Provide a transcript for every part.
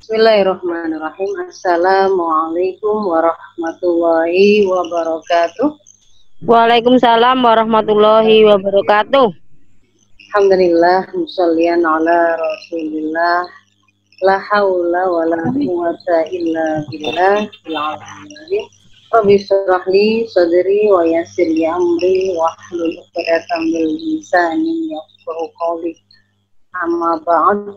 Bismillahirrahmanirrahim. Assalamualaikum warahmatullahi wabarakatuh. Waalaikumsalam warahmatullahi wabarakatuh. Alhamdulillah, musallian ala rasulillah. La haula wa la quwata illa billah. Rabbi shrah li sadri wa yassir li amri wahlul 'uqdatam min lisani yafqahu qawli. Amma ba'd.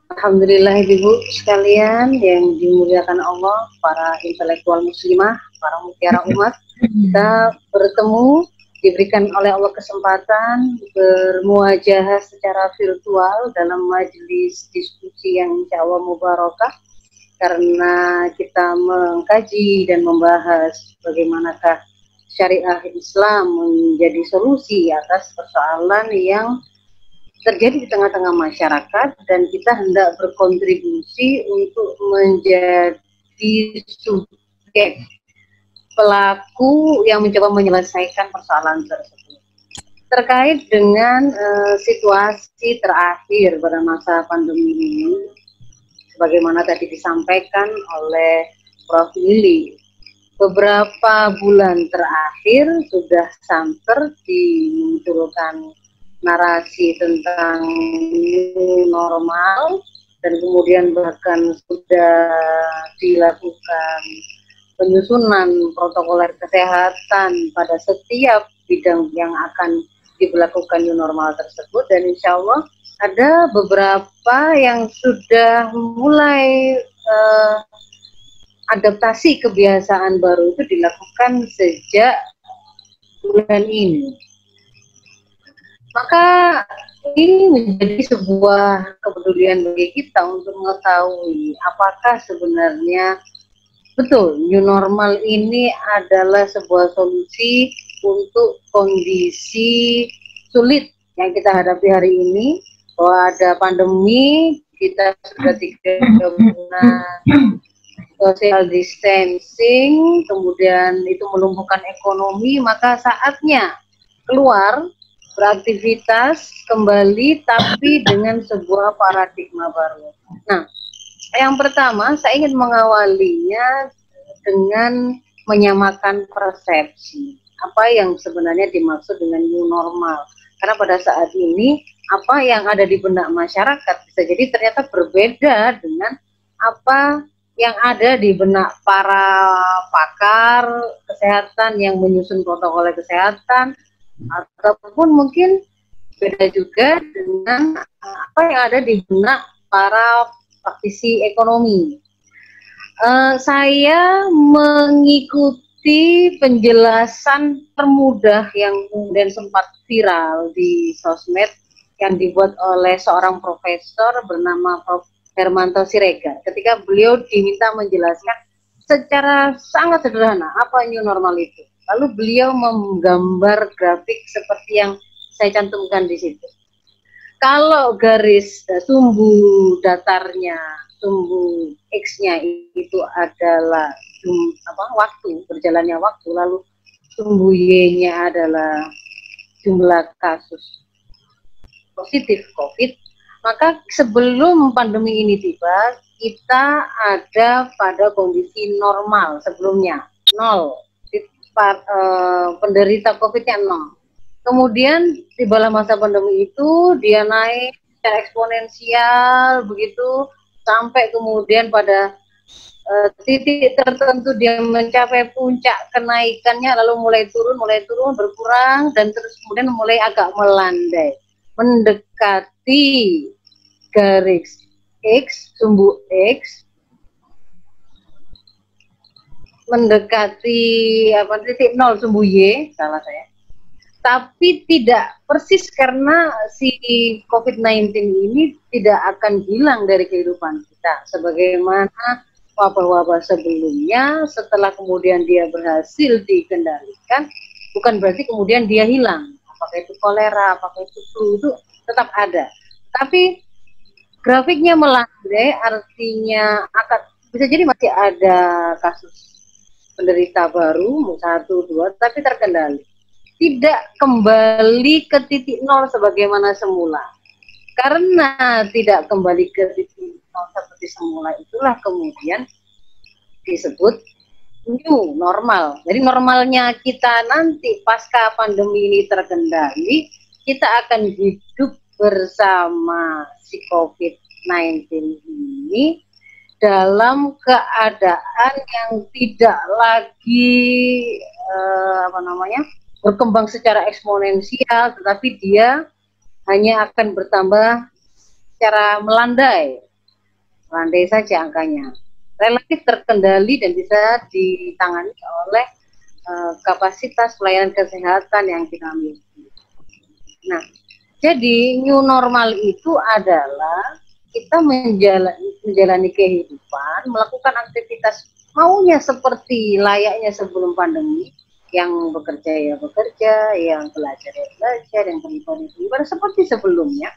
Alhamdulillah ibu sekalian yang dimuliakan Allah, para intelektual muslimah, para mutiara umat, kita bertemu, diberikan oleh Allah kesempatan bermuajahah secara virtual dalam majelis diskusi yang insya Allah mubarakah, karena kita mengkaji dan membahas bagaimanakah syariah Islam menjadi solusi atas persoalan yang terjadi di tengah-tengah masyarakat, dan kita hendak berkontribusi untuk menjadi subjek pelaku yang mencoba menyelesaikan persoalan tersebut. Terkait dengan situasi terakhir pada masa pandemi ini, sebagaimana tadi disampaikan oleh Prof. Lili, beberapa bulan terakhir sudah santer dimunculkan narasi tentang new normal, dan kemudian bahkan sudah dilakukan penyusunan protokoler kesehatan pada setiap bidang yang akan diberlakukan new normal tersebut, dan insya Allah ada beberapa yang sudah mulai adaptasi kebiasaan baru itu dilakukan sejak bulan ini. Maka ini menjadi sebuah kepedulian bagi kita untuk mengetahui apakah sebenarnya betul new normal ini adalah sebuah solusi untuk kondisi sulit yang kita hadapi hari ini, bahwa ada pandemi, kita sudah 3 bulan social distancing, kemudian itu melumpuhkan ekonomi, maka saatnya keluar beraktivitas kembali, tapi dengan sebuah paradigma baru. Nah, yang pertama saya ingin mengawalinya dengan menyamakan persepsi. Apa yang sebenarnya dimaksud dengan new normal? Karena pada saat ini, apa yang ada di benak masyarakat bisa jadi ternyata berbeda dengan apa yang ada di benak para pakar kesehatan yang menyusun protokol kesehatan, ataupun mungkin beda juga dengan apa yang ada di benak para praktisi ekonomi. Saya mengikuti penjelasan termudah yang kemudian sempat viral di sosmed yang dibuat oleh seorang profesor bernama Prof. Hermanto Siregar, ketika beliau diminta menjelaskan secara sangat sederhana apa new normal itu. Lalu beliau menggambar grafik seperti yang saya cantumkan di situ. Kalau garis sumbu datarnya, sumbu X-nya itu adalah waktu, berjalannya waktu, lalu sumbu Y-nya adalah jumlah kasus positif COVID, maka sebelum pandemi ini tiba, kita ada pada kondisi normal sebelumnya, 0. Penderita COVID-nya 0. Kemudian tibalah masa pandemi itu, dia naik secara eksponensial begitu, sampai kemudian pada titik tertentu dia mencapai puncak kenaikannya, lalu mulai turun, berkurang, dan terus kemudian mulai agak melandai, mendekati garis X, sumbu X, mendekati titik 0 sumbu Y, salah saya. Tapi tidak persis, karena si COVID-19 ini tidak akan hilang dari kehidupan kita. Sebagaimana wabah-wabah sebelumnya, setelah kemudian dia berhasil dikendalikan, bukan berarti kemudian dia hilang. Apakah itu kolera, apakah itu flu, itu tetap ada. Tapi grafiknya melandai, artinya akan bisa jadi masih ada kasus penderita baru, 1, 2, tapi terkendali. Tidak kembali ke titik 0 sebagaimana semula. Karena tidak kembali ke titik seperti semula, itulah kemudian disebut new normal. Jadi normalnya kita nanti pasca pandemi ini terkendali, kita akan hidup bersama si COVID-19 ini dalam keadaan yang tidak lagi berkembang secara eksponensial, tetapi dia hanya akan bertambah secara melandai saja angkanya. Relatif terkendali dan bisa ditangani oleh kapasitas pelayanan kesehatan yang kita miliki. Nah, jadi new normal itu adalah kita menjalani kehidupan, melakukan aktivitas maunya seperti layaknya sebelum pandemi. Yang bekerja ya bekerja, yang belajar ya belajar, yang beribadah ya beribadah seperti sebelumnya.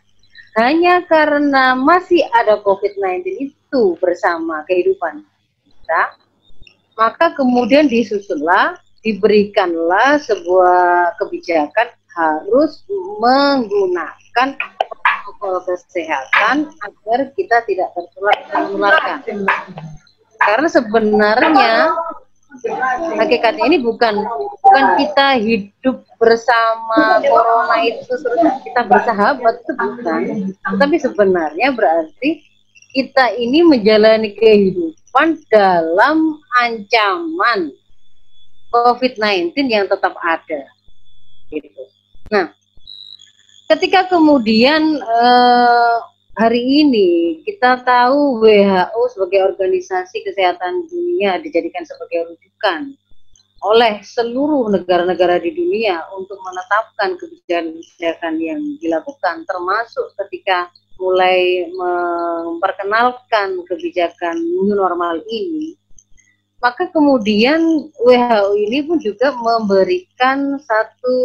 Hanya karena masih ada COVID-19 itu bersama kehidupan kita, maka kemudian diberikanlah sebuah kebijakan harus menggunakan protokol kesehatan agar kita tidak tertularkan. Karena sebenarnya hakikatnya ini bukan kita hidup bersama corona itu terus kita bersahabat, itu bukan. Tapi sebenarnya berarti kita ini menjalani kehidupan dalam ancaman COVID-19 yang tetap ada. Gitu. Nah, ketika kemudian hari ini kita tahu WHO sebagai organisasi kesehatan dunia dijadikan sebagai rujukan oleh seluruh negara-negara di dunia untuk menetapkan kebijakan yang dilakukan, termasuk ketika mulai memperkenalkan kebijakan new normal ini, maka kemudian WHO ini pun juga memberikan satu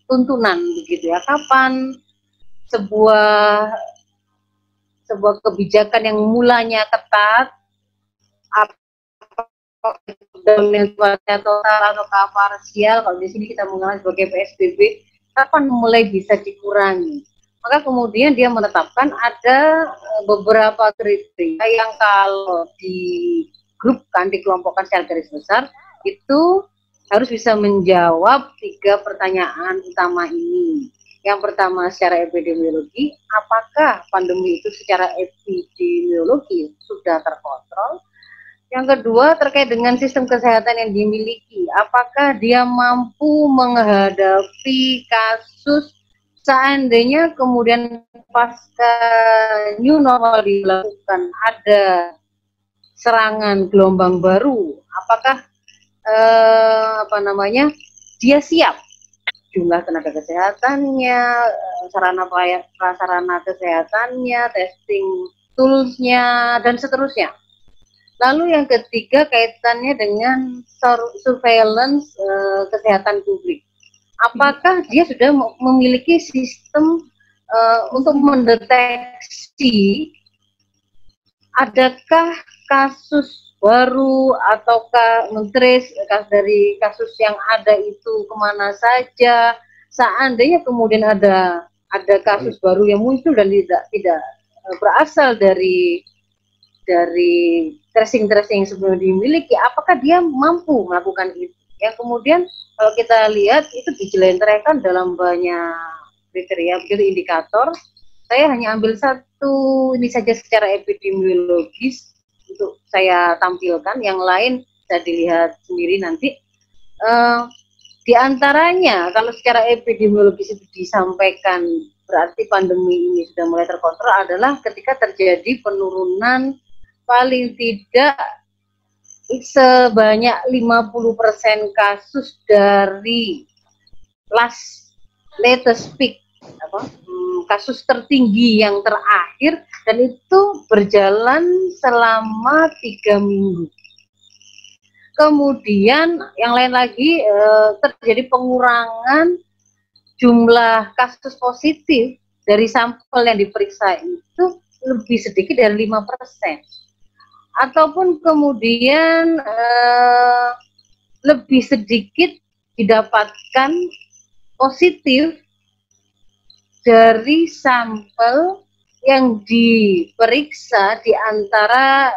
tuntunan begitu ya, kapan sebuah kebijakan yang mulanya ketat, apakah total atau parsial, kalau di sini kita mengenal sebagai PSBB, kapan mulai bisa dikurangi. Maka kemudian dia menetapkan ada beberapa kriteria yang kalau dikelompokkan secara garis besar, itu harus bisa menjawab 3 pertanyaan utama ini. Yang pertama secara epidemiologi, apakah pandemi itu secara epidemiologi sudah terkontrol? Yang kedua terkait dengan sistem kesehatan yang dimiliki, apakah dia mampu menghadapi kasus seandainya kemudian pasca new normal dilakukan ada serangan gelombang baru, apakah dia siap? Jumlah tenaga kesehatannya, prasarana kesehatannya, testing toolsnya, dan seterusnya. Lalu yang ketiga kaitannya dengan surveillance kesehatan publik. Apakah dia sudah memiliki sistem untuk mendeteksi adakah kasus baru ataukah mentrace dari kasus yang ada itu kemana saja, seandainya kemudian ada kasus baru yang muncul dan tidak berasal dari tracing yang sebelumnya dimiliki, apakah dia mampu melakukan itu? Yang kemudian kalau kita lihat itu dijelentrehkan dalam banyak kriteria, begitu indikator. Saya hanya ambil satu ini saja secara epidemiologis untuk saya tampilkan, yang lain bisa dilihat sendiri nanti. Di antaranya kalau secara epidemiologis itu disampaikan berarti pandemi ini sudah mulai terkontrol adalah ketika terjadi penurunan paling tidak sebanyak 50% kasus dari latest peak, kasus tertinggi yang terakhir, dan itu berjalan selama 3 minggu. Kemudian yang lain lagi terjadi pengurangan jumlah kasus positif dari sampel yang diperiksa itu lebih sedikit dari 5%. Ataupun kemudian lebih sedikit didapatkan positif dari sampel yang diperiksa di antara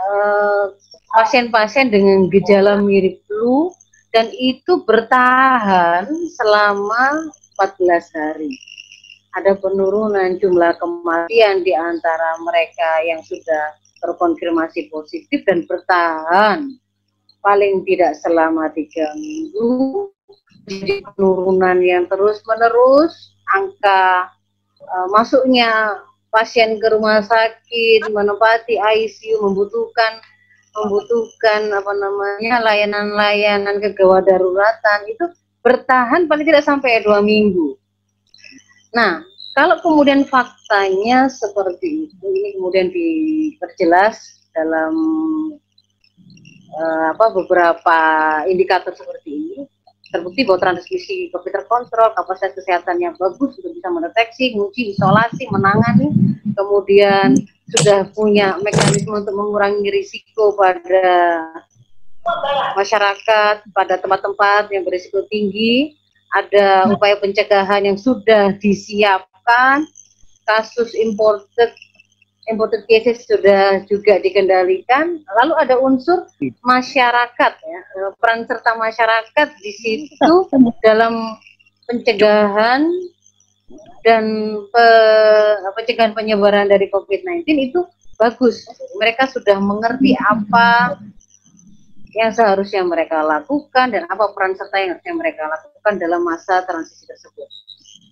pasien-pasien dengan gejala mirip flu, dan itu bertahan selama 14 hari. Ada penurunan jumlah kematian di antara mereka yang sudah terkonfirmasi positif dan bertahan paling tidak selama 3 minggu. Jadi penurunan yang terus-menerus, angka masuknya pasien ke rumah sakit, menempati ICU, membutuhkan apa namanya layanan-layanan kegawat daruratan itu bertahan paling tidak sampai 2 minggu. Nah, kalau kemudian faktanya seperti itu, ini kemudian diperjelas dalam beberapa indikator seperti ini, terbukti bahwa transmisi COVID terkontrol, kapasitas kesehatan yang bagus, sudah bisa mendeteksi, menguji, isolasi, menangani, kemudian sudah punya mekanisme untuk mengurangi risiko pada masyarakat, pada tempat-tempat yang berisiko tinggi, ada upaya pencegahan yang sudah disiapkan, kasus imported cases sudah juga dikendalikan, lalu ada unsur masyarakat ya, peran serta masyarakat di situ dalam pencegahan dan pencegahan penyebaran dari COVID-19 itu bagus. Mereka sudah mengerti apa yang seharusnya mereka lakukan dan apa peran serta yang harusnya mereka lakukan dalam masa transisi tersebut.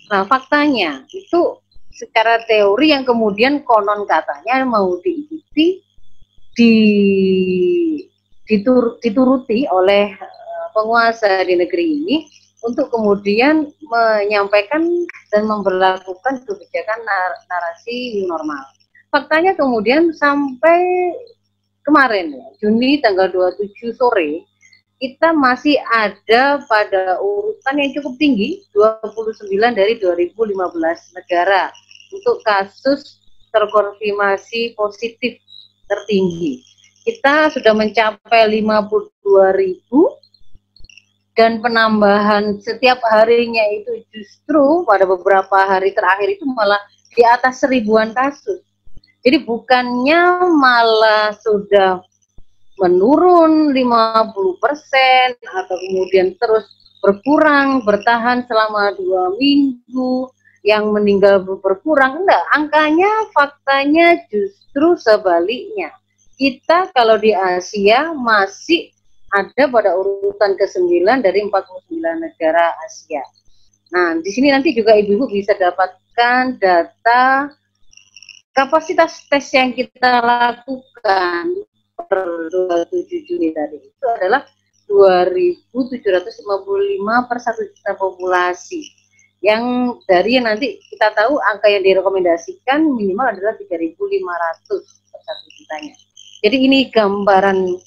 Nah, faktanya itu secara teori yang kemudian konon katanya mau diikuti, dituruti oleh penguasa di negeri ini untuk kemudian menyampaikan dan memberlakukan kebijakan narasi new normal. Faktanya kemudian sampai kemarin, Juni tanggal 27 sore, kita masih ada pada urutan yang cukup tinggi, 29 dari 2015 negara untuk kasus terkonfirmasi positif tertinggi. Kita sudah mencapai 52.000 dan penambahan setiap harinya itu justru pada beberapa hari terakhir itu malah di atas 1000-an kasus. Jadi bukannya malah sudah menurun 50% atau kemudian terus berkurang, bertahan selama 2 minggu, yang meninggal berkurang, enggak, angkanya faktanya justru sebaliknya. Kita kalau di Asia masih ada pada urutan ke-9 dari 49 negara Asia. Nah, di sini nanti juga Ibu-ibu bisa dapatkan data kapasitas tes yang kita lakukan per 27 Juni tadi itu adalah 2.755 per 1 juta populasi. Yang dari yang nanti kita tahu angka yang direkomendasikan minimal adalah 3.500 per 1 jutanya. Jadi ini gambaran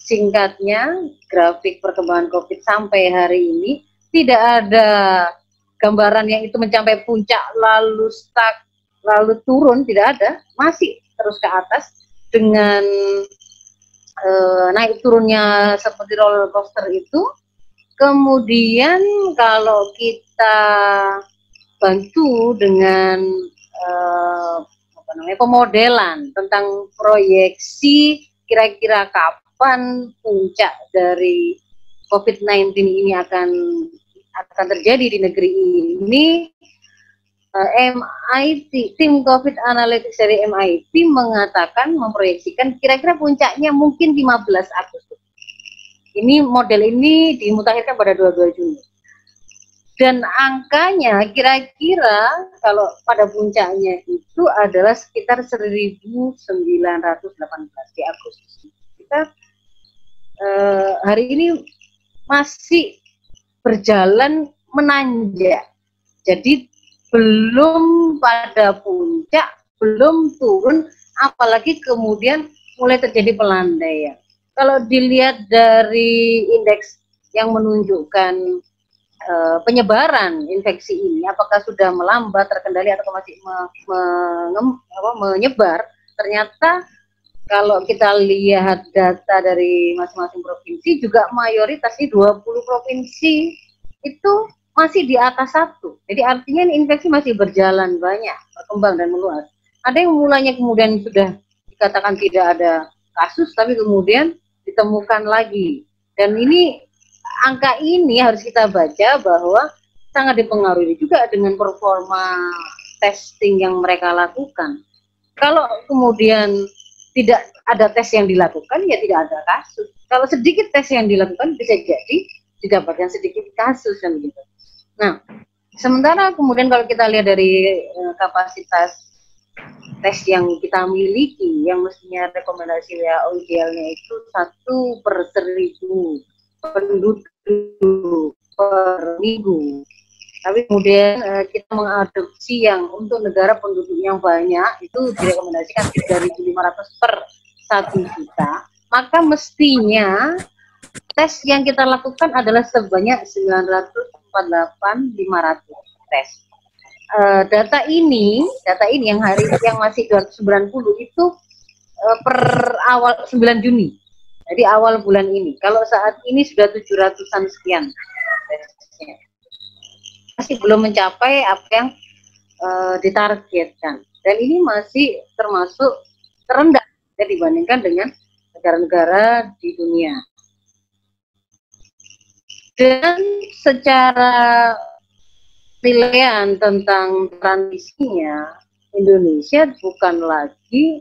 singkatnya grafik perkembangan COVID sampai hari ini. Tidak ada gambaran yang itu mencapai puncak lalu stuck lalu turun, tidak ada, masih terus ke atas dengan naik turunnya seperti roller coaster itu. Kemudian kalau kita bantu dengan pemodelan tentang proyeksi kira-kira kapan puncak dari COVID-19 ini akan terjadi di negeri ini, MIT, tim COVID Analytics dari MIT mengatakan, memproyeksikan kira-kira puncaknya mungkin 15 Agustus. Ini model ini dimutakhirkan pada 22 Juni. Dan angkanya kira-kira kalau pada puncaknya itu adalah sekitar 1.918 di Agustus. Kita hari ini masih berjalan menanjak. Jadi belum pada puncak, belum turun, apalagi kemudian mulai terjadi pelandaian. Kalau dilihat dari indeks yang menunjukkan penyebaran infeksi ini, apakah sudah melambat, terkendali, atau masih menyebar, ternyata kalau kita lihat data dari masing-masing provinsi, juga mayoritas di 20 provinsi itu masih di atas 1. Jadi artinya infeksi masih berjalan banyak, berkembang dan meluas. Ada yang mulanya kemudian sudah dikatakan tidak ada kasus, tapi kemudian ditemukan lagi. Dan ini, angka ini harus kita baca bahwa sangat dipengaruhi juga dengan performa testing yang mereka lakukan. Kalau kemudian tidak ada tes yang dilakukan, ya tidak ada kasus. Kalau sedikit tes yang dilakukan, bisa jadi didapatkan sedikit kasus kan gitu. Nah, sementara kemudian kalau kita lihat dari kapasitas tes yang kita miliki, yang mestinya rekomendasi WHO idealnya itu 1/1000 penduduk per minggu. Tapi kemudian kita mengadopsi yang untuk negara penduduk yang banyak itu direkomendasikan 3.500 per 1 juta, maka mestinya tes yang kita lakukan adalah sebanyak 948.500 tes. Data ini yang masih 290 itu per awal 9 Juni. Jadi awal bulan ini. Kalau saat ini sudah 700-an sekian tesnya. Masih belum mencapai apa yang ditargetkan. Dan ini masih termasuk terendah dibandingkan dengan negara-negara di dunia. Dan secara penilaian tentang transmisinya, Indonesia bukan lagi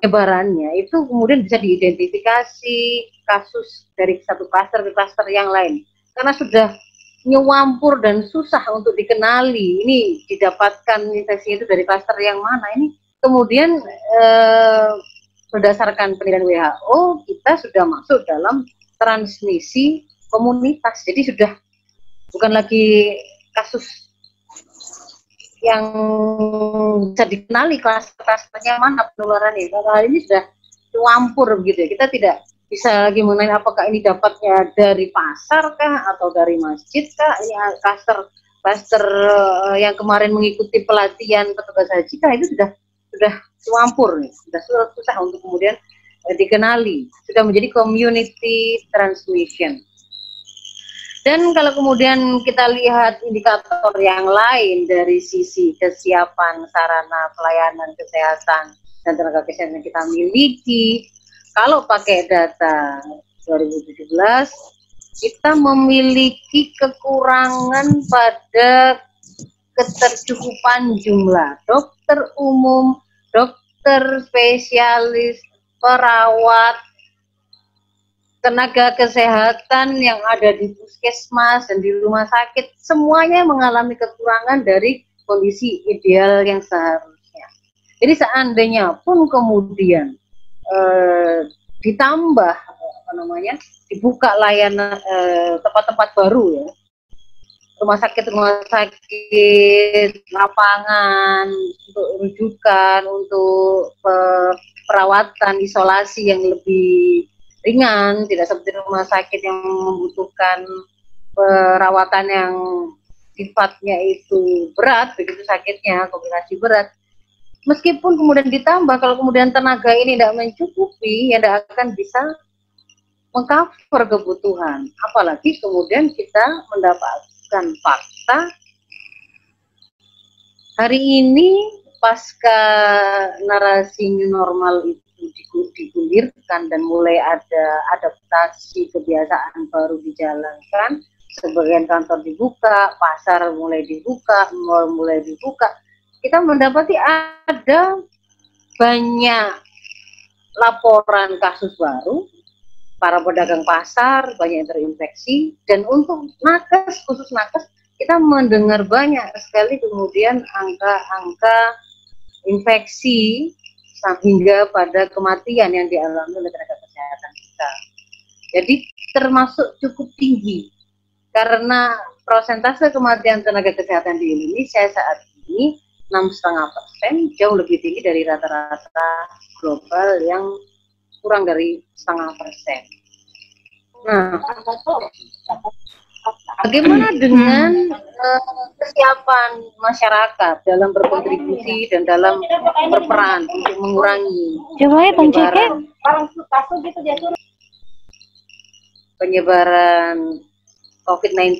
penyebarannya itu kemudian bisa diidentifikasi kasus dari satu klaster ke klaster yang lain, karena sudah nyewampur dan susah untuk dikenali ini didapatkan infeksi itu dari klaster yang mana. Ini kemudian berdasarkan penilaian WHO kita sudah masuk dalam transmisi komunitas, jadi sudah bukan lagi kasus yang bisa dikenali klasternya mana penularannya. Hal ini sudah nyewampur begitu ya. Kita tidak bisa lagi mengenai apakah ini dapatnya dari pasar kah atau dari masjid kah. Ini klaster yang kemarin mengikuti pelatihan petugas haji kah, itu sudah nyewampur nih, sudah susah untuk kemudian dikenali, sudah menjadi community transmission. Dan kalau kemudian kita lihat indikator yang lain dari sisi kesiapan sarana pelayanan kesehatan dan tenaga kesehatan yang kita miliki, kalau pakai data 2017, kita memiliki kekurangan pada ketercukupan jumlah dokter umum, dokter spesialis, perawat, tenaga kesehatan yang ada di puskesmas dan di rumah sakit, semuanya mengalami kekurangan dari kondisi ideal yang seharusnya. Jadi seandainya pun kemudian ditambah dibuka layanan tempat-tempat baru ya, rumah sakit, lapangan untuk rujukan, untuk perawatan isolasi yang lebih ringan, tidak seperti rumah sakit yang membutuhkan perawatan yang sifatnya itu berat, begitu sakitnya, kombinasi berat. Meskipun kemudian ditambah, kalau kemudian tenaga ini tidak mencukupi, ya tidak akan bisa mengcover kebutuhan. Apalagi kemudian kita mendapatkan fakta hari ini pasca narasi new normal itu digulirkan dan mulai ada adaptasi kebiasaan baru dijalankan, sebagian kantor dibuka, pasar mulai dibuka, mal mulai dibuka, kita mendapati ada banyak laporan kasus baru, para pedagang pasar banyak yang terinfeksi, dan untuk nakes, khusus nakes, kita mendengar banyak sekali kemudian angka-angka infeksi hingga pada kematian yang dialami oleh tenaga kesehatan kita. Jadi termasuk cukup tinggi, karena persentase kematian tenaga kesehatan di Indonesia saat ini 6,5%, jauh lebih tinggi dari rata-rata global yang kurang dari 0,5%. Nah, bagaimana dengan kesiapan masyarakat dalam berkontribusi dan dalam berperan untuk mengurangi penyebaran COVID-19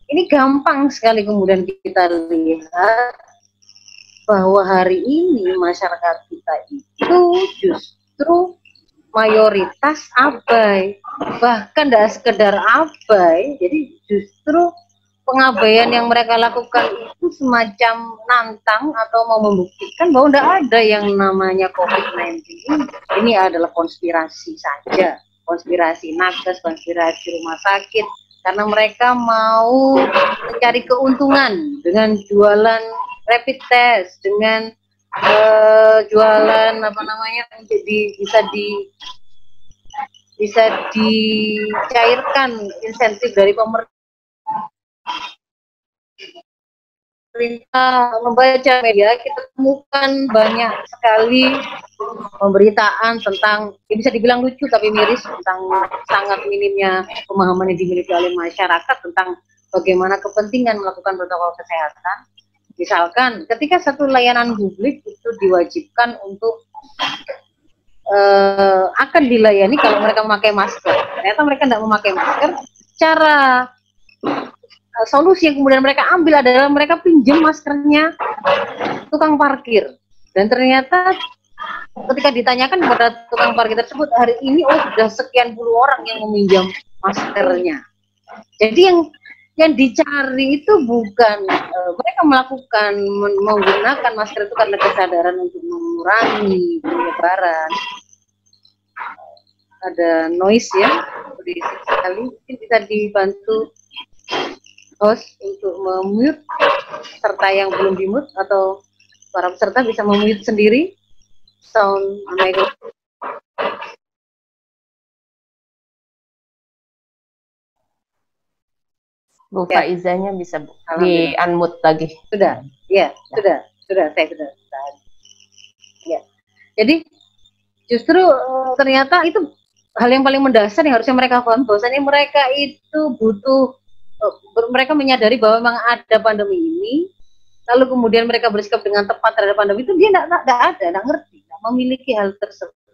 ini gampang sekali kemudian kita lihat bahwa hari ini masyarakat kita itu justru mayoritas abai, bahkan tidak sekedar abai, jadi justru pengabaian yang mereka lakukan itu semacam nantang atau mau membuktikan bahwa tidak ada yang namanya COVID-19. Ini adalah konspirasi saja, konspirasi nakes, konspirasi rumah sakit, karena mereka mau mencari keuntungan dengan jualan rapid test, dengan jualan apa namanya, jadi bisa dicairkan insentif dari pemerintah. Membaca media, kita temukan banyak sekali pemberitaan tentang, ya bisa dibilang lucu tapi miris, tentang sangat minimnya pemahaman yang dimiliki oleh masyarakat tentang bagaimana kepentingan melakukan protokol kesehatan. Misalkan ketika satu layanan publik itu diwajibkan untuk akan dilayani kalau mereka memakai masker, ternyata mereka tidak memakai masker. Cara solusi yang kemudian mereka ambil adalah mereka pinjam maskernya tukang parkir, dan ternyata ketika ditanyakan kepada tukang parkir tersebut, hari ini sudah sekian puluh orang yang meminjam maskernya. Jadi yang dicari itu bukan mereka menggunakan masker itu karena kesadaran untuk mengurangi penyebaran. Ada noise ya, berisik sekali. Mungkin bisa dibantu host untuk memute serta yang belum dimute, atau para peserta bisa memute sendiri sound mikrofon. Bu Faizanya bisa di unmute lagi. Sudah, ya, sudah, saya sudah. Ya, jadi justru ternyata itu hal yang paling mendasar yang harusnya mereka paham, bahwasanya mereka itu butuh, mereka menyadari bahwa memang ada pandemi ini, lalu kemudian mereka bersikap dengan tepat terhadap pandemi itu, dia tidak ngerti, tidak memiliki hal tersebut.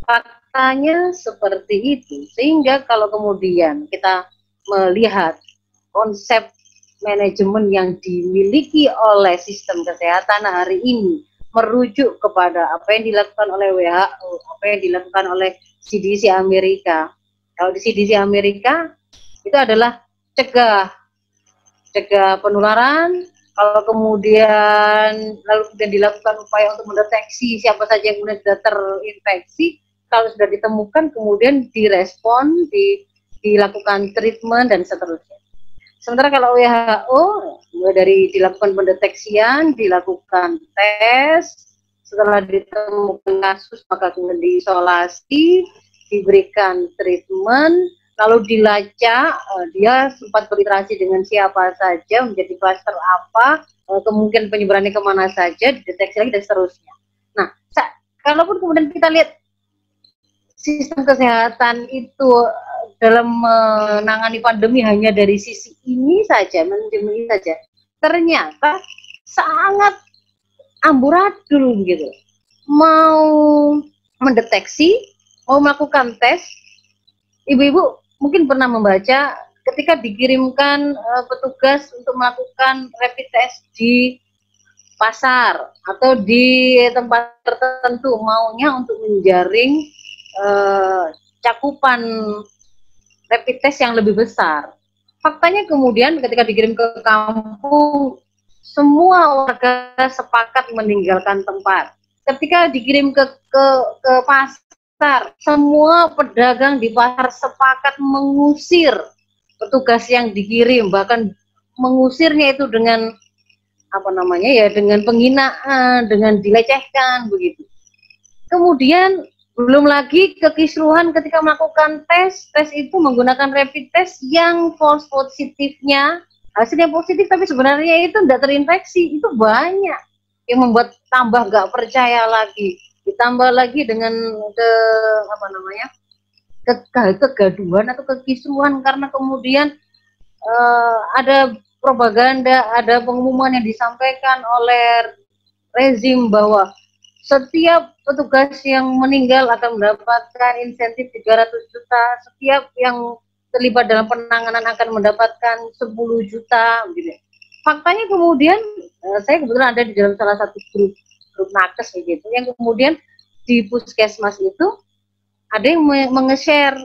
Faktanya seperti itu, sehingga kalau kemudian kita melihat konsep manajemen yang dimiliki oleh sistem kesehatan hari ini merujuk kepada apa yang dilakukan oleh WHO, apa yang dilakukan oleh CDC Amerika. Kalau di CDC Amerika itu adalah cegah penularan, kalau kemudian dilakukan upaya untuk mendeteksi siapa saja yang kemudian sudah terinfeksi, kalau sudah ditemukan kemudian direspon, dilakukan treatment dan seterusnya. Sementara kalau WHO dari dilakukan pendeteksian, dilakukan tes, setelah ditemukan kasus maka kemudian diisolasi, diberikan treatment, lalu dilacak dia sempat berinteraksi dengan siapa saja, menjadi klaster apa, kemungkinan penyebarannya kemana saja, dideteksi lagi dan seterusnya. Nah, kalaupun kemudian kita lihat sistem kesehatan itu dalam menangani pandemi hanya dari sisi ini saja, manajemen ini saja, ternyata sangat amburadul gitu. Mau mendeteksi, mau melakukan tes, ibu-ibu mungkin pernah membaca ketika dikirimkan petugas untuk melakukan rapid test di pasar atau di tempat tertentu, maunya untuk menjaring cakupan rapid test yang lebih besar. Faktanya kemudian ketika dikirim ke kampung, semua warga sepakat meninggalkan tempat. Ketika dikirim ke pasar, semua pedagang di pasar sepakat mengusir petugas yang dikirim, bahkan mengusirnya itu dengan apa namanya ya, dengan penghinaan, dengan dilecehkan begitu. Kemudian belum lagi kekisruhan ketika melakukan tes itu menggunakan rapid test yang false positifnya, hasilnya positif tapi sebenarnya itu tidak terinfeksi. Itu banyak yang membuat tambah gak percaya lagi. Ditambah lagi dengan kegaduhan atau kekisruhan karena kemudian ada propaganda, ada pengumuman yang disampaikan oleh rezim bahwa setiap petugas yang meninggal akan mendapatkan insentif 300 juta, setiap yang terlibat dalam penanganan akan mendapatkan 10 juta gitu. Faktanya kemudian saya kebetulan ada di dalam salah satu grup nakes begitu, yang kemudian di puskesmas itu ada yang menge-share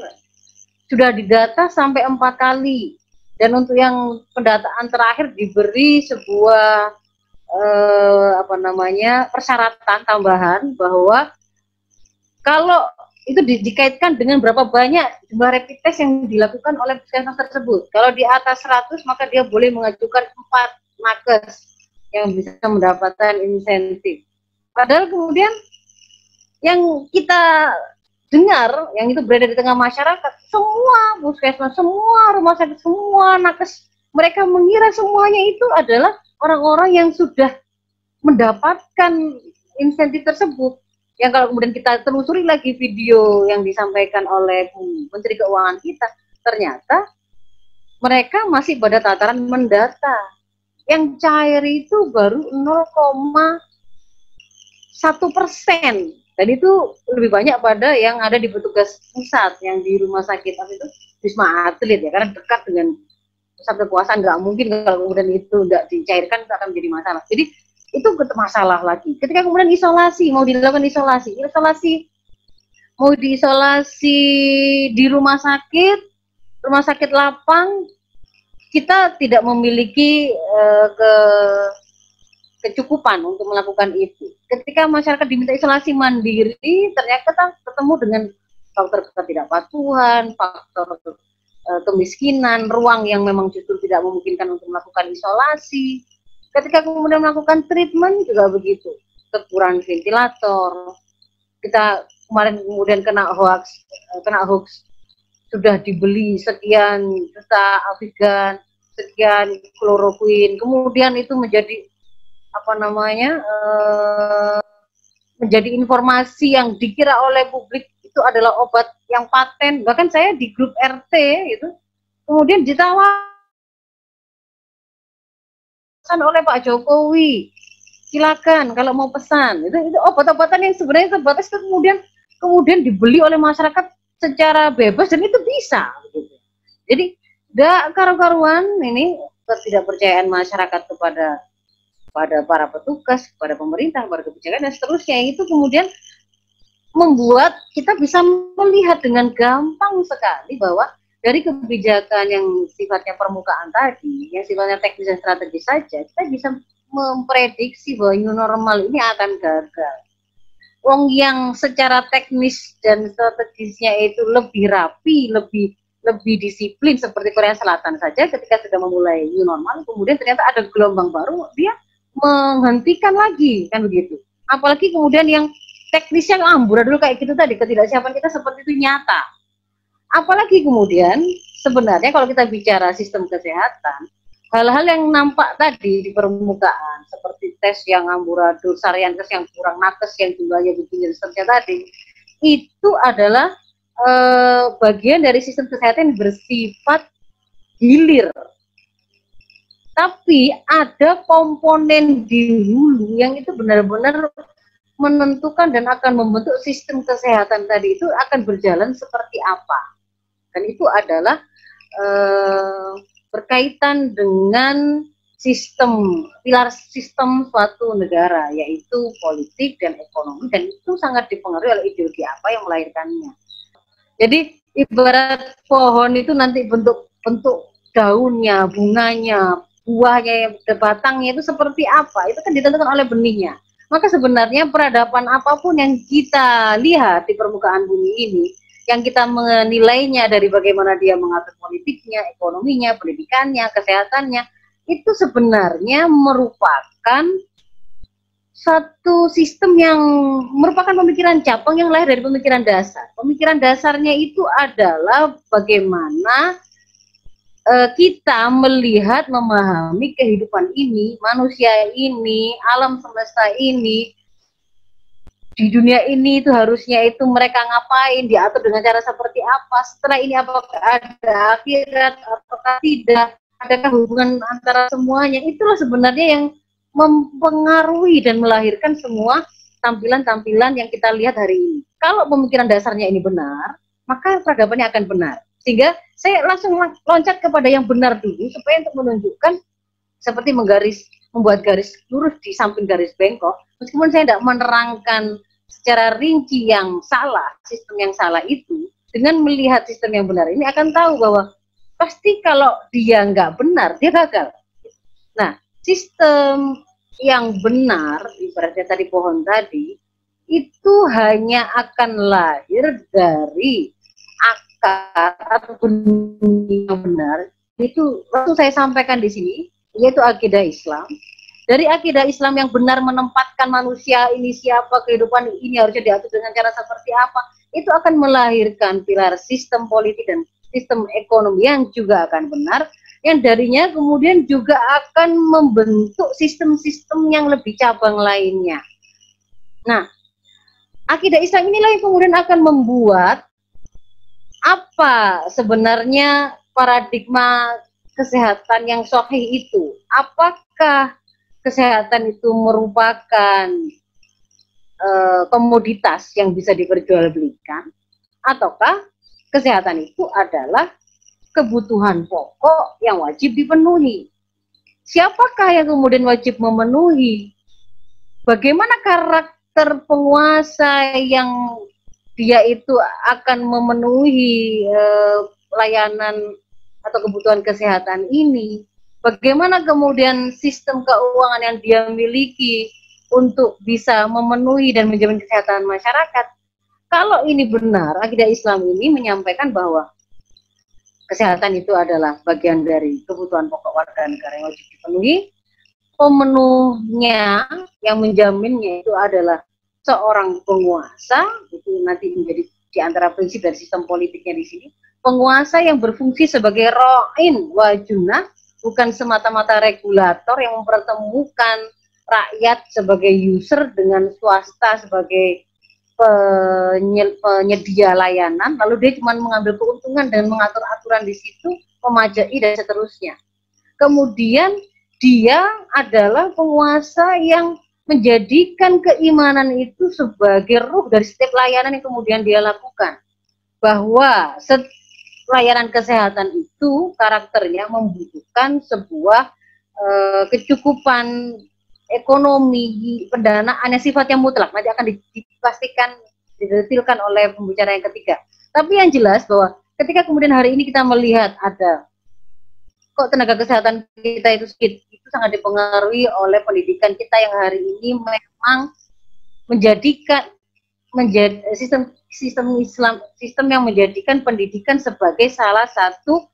sudah didata sampai 4 kali, dan untuk yang pendataan terakhir diberi sebuah persyaratan tambahan bahwa kalau itu dikaitkan dengan berapa banyak jumlah rapid test yang dilakukan oleh puskesmas tersebut. Kalau di atas 100 maka dia boleh mengajukan 4 nakes yang bisa mendapatkan insentif. Padahal kemudian yang kita dengar, yang itu berada di tengah masyarakat, semua puskesmas, semua rumah sakit, semua nakes, mereka mengira semuanya itu adalah orang-orang yang sudah mendapatkan insentif tersebut. Yang kalau kemudian kita telusuri lagi video yang disampaikan oleh Menteri Keuangan kita, ternyata mereka masih pada tataran mendata. Yang cair itu baru 0,1%. Dan itu lebih banyak pada yang ada di petugas pusat, yang di rumah sakit itu Wisma Atlet ya, karena dekat dengan pusat kekuasaan, nggak mungkin kalau kemudian itu nggak dicairkan itu akan menjadi masalah. Jadi itu masalah lagi. Ketika kemudian isolasi, mau dilakukan isolasi mau diisolasi di rumah sakit lapang, kita tidak memiliki kecukupan untuk melakukan itu. Ketika masyarakat diminta isolasi mandiri, ternyata ketemu dengan faktor ketidakpatuhan, faktor kemiskinan, ruang yang memang justru tidak memungkinkan untuk melakukan isolasi. Ketika kemudian melakukan treatment juga begitu, kekurangan ventilator. Kita kemarin kemudian kena hoax sudah dibeli sekian juta Avigan, sekian kloroquine, kemudian itu menjadi menjadi informasi yang dikira oleh publik itu adalah obat yang paten. Bahkan saya di grup RT itu kemudian ditawarkan oleh Pak Jokowi, silakan kalau mau pesan. Itu obat-obatan yang sebenarnya terbatas kemudian dibeli oleh masyarakat secara bebas, dan itu bisa gitu. Jadi gak karu-karuan ini ketidakpercayaan masyarakat kepada para petugas, kepada pemerintah, kepada kebijakan dan seterusnya. Itu kemudian membuat kita bisa melihat dengan gampang sekali bahwa dari kebijakan yang sifatnya permukaan tadi, yang sifatnya teknis dan strategis saja, kita bisa memprediksi bahwa new normal ini akan gagal. Wong yang secara teknis dan strategisnya itu lebih rapi, lebih disiplin seperti Korea Selatan saja, ketika sudah memulai new normal, kemudian ternyata ada gelombang baru, dia menghentikan lagi, kan begitu. Apalagi kemudian yang teknisnya amburadul kayak gitu tadi, ketidaksiapan kita seperti itu nyata. Apalagi kemudian sebenarnya kalau kita bicara sistem kesehatan, hal-hal yang nampak tadi di permukaan seperti tes yang amburadul, sarian tes yang kurang, nakes yang jumlahnya begini, seterusnya tadi, itu adalah bagian dari sistem kesehatan yang bersifat hilir. Tapi ada komponen di hulu yang itu benar-benar menentukan dan akan membentuk sistem kesehatan tadi itu akan berjalan seperti apa. Dan itu adalah berkaitan dengan pilar sistem suatu negara, yaitu politik dan ekonomi, dan itu sangat dipengaruhi oleh ideologi apa yang melahirkannya. Jadi ibarat pohon itu nanti bentuk daunnya, bunganya, buahnya, batangnya itu seperti apa, itu kan ditentukan oleh benihnya. Maka sebenarnya peradaban apapun yang kita lihat di permukaan bumi ini, yang kita menilainya dari bagaimana dia mengatur politiknya, ekonominya, pendidikannya, kesehatannya, itu sebenarnya merupakan satu sistem yang merupakan pemikiran cabang yang lahir dari pemikiran dasar. Pemikiran dasarnya itu adalah bagaimana kita melihat, memahami kehidupan ini, manusia ini, alam semesta ini, di dunia ini itu harusnya itu mereka ngapain, diatur dengan cara seperti apa, setelah ini apakah ada akhirat, apakah tidak, adakah hubungan antara semuanya. Itulah sebenarnya yang mempengaruhi dan melahirkan semua tampilan-tampilan yang kita lihat hari ini. Kalau pemikiran dasarnya ini benar, maka peradabannya akan benar. Sehingga saya langsung loncat kepada yang benar dulu, supaya untuk menunjukkan seperti menggaris membuat garis lurus di samping garis bengkok, meskipun saya tidak menerangkan secara rinci yang salah, sistem yang salah itu, dengan melihat sistem yang benar ini akan tahu bahwa pasti kalau dia nggak benar, dia gagal. Nah, sistem yang benar, ibaratnya tadi pohon tadi, itu hanya akan lahir dari akar atau benih yang benar. Itu langsung saya sampaikan di sini, yaitu akidah Islam. Dari akidah Islam yang benar menempatkan manusia ini siapa, kehidupan ini harusnya diatur dengan cara seperti apa, itu akan melahirkan pilar sistem politik dan sistem ekonomi yang juga akan benar, yang darinya kemudian juga akan membentuk sistem-sistem yang lebih cabang lainnya. Nah, akidah Islam inilah yang kemudian akan membuat apa sebenarnya paradigma kesehatan yang sahih itu. Apakah kesehatan itu merupakan komoditas yang bisa diperjualbelikan, ataukah kesehatan itu adalah kebutuhan pokok yang wajib dipenuhi? Siapakah yang kemudian wajib memenuhi? Bagaimana karakter penguasa yang dia itu akan memenuhi layanan atau kebutuhan kesehatan ini? Bagaimana kemudian sistem keuangan yang dia miliki untuk bisa memenuhi dan menjamin kesehatan masyarakat? Kalau ini benar, akidah Islam ini menyampaikan bahwa kesehatan itu adalah bagian dari kebutuhan pokok warga negara yang wajib dipenuhi. Pemenuhnya, yang menjaminnya itu adalah seorang penguasa, itu nanti menjadi di antara prinsip dari sistem politiknya di sini. Penguasa yang berfungsi sebagai ro'in wajunah, bukan semata-mata regulator yang mempertemukan rakyat sebagai user dengan swasta sebagai penyedia layanan, lalu dia cuma mengambil keuntungan dan mengatur aturan di situ, memajai dan seterusnya. Kemudian dia adalah penguasa yang menjadikan keimanan itu sebagai ruh dari setiap layanan yang kemudian dia lakukan. Bahwa layanan kesehatan itu karakternya membutuhkan sebuah kecukupan ekonomi, pendanaan yang sifatnya mutlak. Nanti akan dipastikan, didetilkan oleh pembicara yang ketiga. Tapi yang jelas bahwa ketika kemudian hari ini kita melihat ada kok tenaga kesehatan kita itu sedikit, itu sangat dipengaruhi oleh pendidikan kita yang hari ini memang menjadikan sistem Islam, sistem yang menjadikan pendidikan sebagai salah satu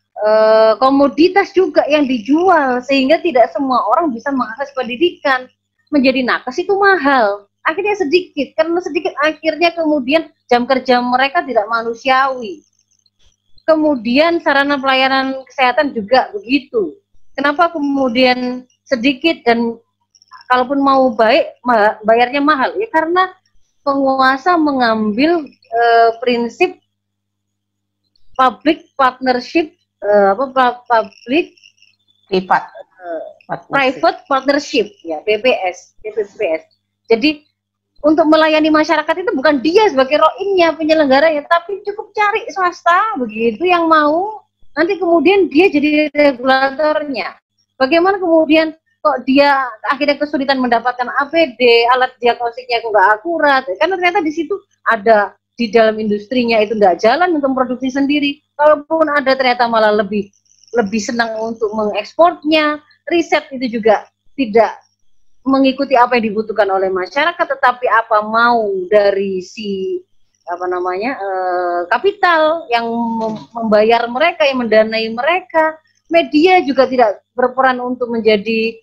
komoditas juga yang dijual, sehingga tidak semua orang bisa mengakses pendidikan. Menjadi nakes itu mahal, akhirnya sedikit, karena sedikit akhirnya kemudian jam kerja mereka tidak manusiawi. Kemudian sarana pelayanan kesehatan juga begitu. Kenapa kemudian sedikit dan kalaupun mau baik bayarnya mahal? Ya karena penguasa mengambil prinsip public partnership, public private partnership, ya PPS. Jadi untuk melayani masyarakat itu bukan dia sebagai roinnya, penyelenggaranya, tapi cukup cari swasta begitu yang mau, nanti kemudian dia jadi regulatornya. Bagaimana kemudian kok dia akhirnya kesulitan mendapatkan APD, alat diagnostiknya nggak akurat, karena ternyata di situ ada di dalam industrinya itu nggak jalan untuk produksi sendiri. Kalaupun ada ternyata malah lebih senang untuk mengekspornya. Riset itu juga tidak mengikuti apa yang dibutuhkan oleh masyarakat, tetapi apa mau dari si kapital yang membayar mereka, yang mendanai mereka. Media juga tidak berperan untuk menjadi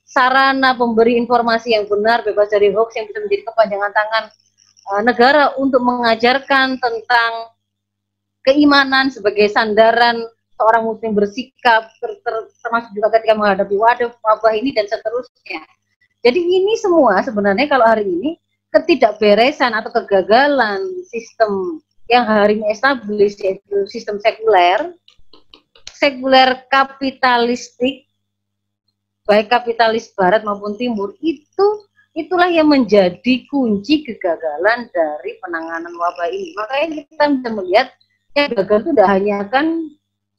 sarana pemberi informasi yang benar, bebas dari hoax yang bisa menjadi kepanjangan tangan negara untuk mengajarkan tentang keimanan sebagai sandaran seorang muslim bersikap, termasuk juga ketika menghadapi wabah ini dan seterusnya. Jadi ini semua sebenarnya kalau hari ini ketidakberesan atau kegagalan sistem yang hari ini established, yaitu sistem sekuler kapitalistik, baik kapitalis barat maupun timur, itulah yang menjadi kunci kegagalan dari penanganan wabah ini. Makanya kita bisa melihat yang gagal itu tidak hanya kan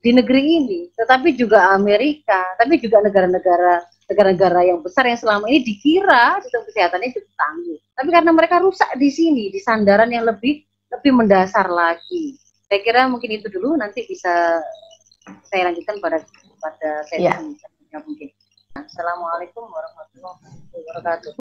di negeri ini, tetapi juga Amerika, tapi juga negara-negara negara-negara yang besar yang selama ini dikira sistem kesehatannya cukup tangguh. Tapi karena mereka rusak di sini, di sandaran yang lebih mendasar lagi. Saya kira mungkin itu dulu, nanti bisa saya lanjutkan pada sesi selanjutnya mungkin. Assalamualaikum warahmatullahi wabarakatuh.